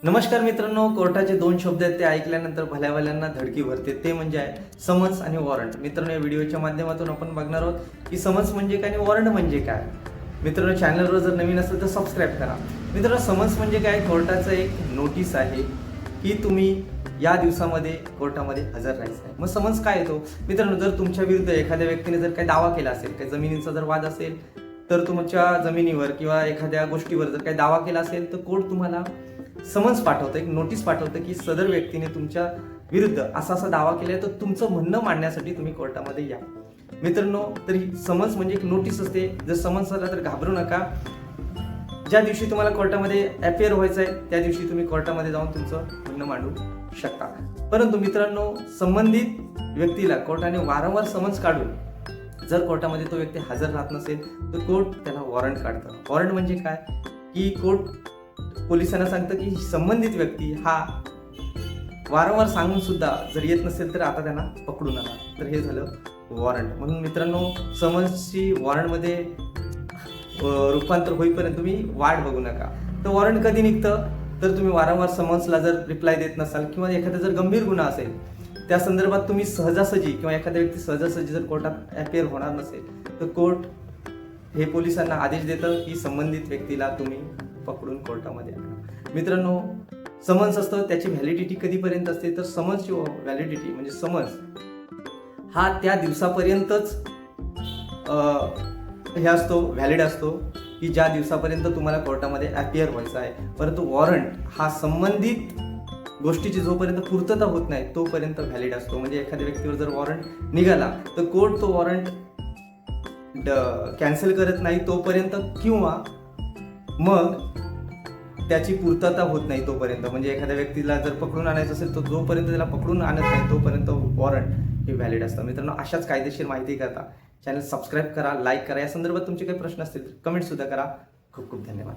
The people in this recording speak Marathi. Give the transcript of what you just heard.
नमस्कार मित्रांनो, कोर्टाचे दोन शब्द आहेत ते ऐकल्यानंतर भल्याभल्यांना धडकी भरते, ते म्हणजे आहे समन्स आणि वॉरंट. मित्रांनो, या व्हिडिओच्या माध्यमातून आपण बघणार आहोत की समन्स म्हणजे काय आणि वॉरंट म्हणजे काय. मित्रांनो, चॅनलवर जर नवीन असेल तर सबस्क्राईब करा. मित्रांनो, समन्स म्हणजे काय, कोर्टाचं एक नोटीस आहे की तुम्ही या दिवसामध्ये कोर्टामध्ये हजर राहायचं आहे. मग समन्स काय येतो मित्रांनो, जर तुमच्या विरुद्ध एखाद्या व्यक्तीने जर काही दावा केला असेल, काही जमिनीचा जर वाद असेल तर तुमच्या जमिनीवर किंवा एखाद्या गोष्टीवर जर काही दावा केला असेल तर कोर्ट तुम्हाला समन्स पाठवतं, एक नोटीस पाठवतं की सदर व्यक्तीने तुमच्या विरुद्ध असा असा दावा केलाय, तर तुमचं म्हणणं मांडण्यासाठी तुम्ही कोर्टामध्ये या. मित्रांनो, तरी समन्स म्हणजे एक नोटीस असते. जर समन्स आला तर घाबरू नका. ज्या दिवशी तुम्हाला कोर्टामध्ये अपिअर व्हायचं आहे त्या दिवशी तुम्ही कोर्टामध्ये जाऊन तुमचं म्हणणं मांडू शकता. परंतु मित्रांनो, संबंधित व्यक्तीला कोर्टाने वारंवार समन्स काढून जर कोर्टामध्ये तो व्यक्ती हजर राहत नसेल तर कोर्ट त्याला वॉरंट काढतं. वॉरंट म्हणजे काय की कोर्ट पोलिसांना सांगतं की संबंधित व्यक्ती हा वारंवार सांगून सुद्धा जर येत नसेल तर आता त्यांना पकडून आणा. तर हे झालं वॉरंट. म्हणून मित्रांनो, समन्सची वॉरंटमध्ये रूपांतर होईपर्यंत तुम्ही वाट बघू नका. तर वॉरंट कधी निघतं तर तुम्ही वारंवार समन्सला जर रिप्लाय देत नसाल किंवा एखादा जर गंभीर गुन्हा असेल त्या संदर्भात तुम्ही सहजासहजी किंवा एखाद्या व्यक्ती सहजासहजी जर कोर्टात अपिअर होणार नसेल तर कोर्ट हे पोलिसांना आदेश देतं की संबंधित व्यक्तीला तुम्ही पकडून कोर्टामध्ये आणा. मित्रांनो, समन्स असतं त्याची व्हॅलिडिटी कधीपर्यंत असते तर समन्सची व्हॅलिडिटी म्हणजे समन्स हा त्या दिवसापर्यंतच हे असतो, व्हॅलिड असतो की ज्या दिवसापर्यंत तुम्हाला कोर्टामध्ये अपिअर व्हायचं आहे. परंतु वॉरंट हा संबंधित गोष्टीची जोपर्यंत पूर्तता होत नाही तोपर्यंत व्हॅलिड असतो. म्हणजे एखाद्या व्यक्तीवर जर वॉरंट निघाला तर कोर्ट तो वॉरंट कॅन्सल करत नाही तोपर्यंत किंवा मग त्याची पूर्तता होत नाही तोपर्यंत. म्हणजे एखाद्या व्यक्तीला जर पकडून आणायचं असेल तर जोपर्यंत त्याला पकडून आणत नाही तोपर्यंत वॉरंट हे व्हॅलिड असतं. मित्रांनो, अशाच कायदेशीर माहिती करता चॅनल सबस्क्राईब करा, लाईक करा. या संदर्भात तुमचे काही प्रश्न असतील तर कमेंट सुद्धा करा. खूप खूप धन्यवाद.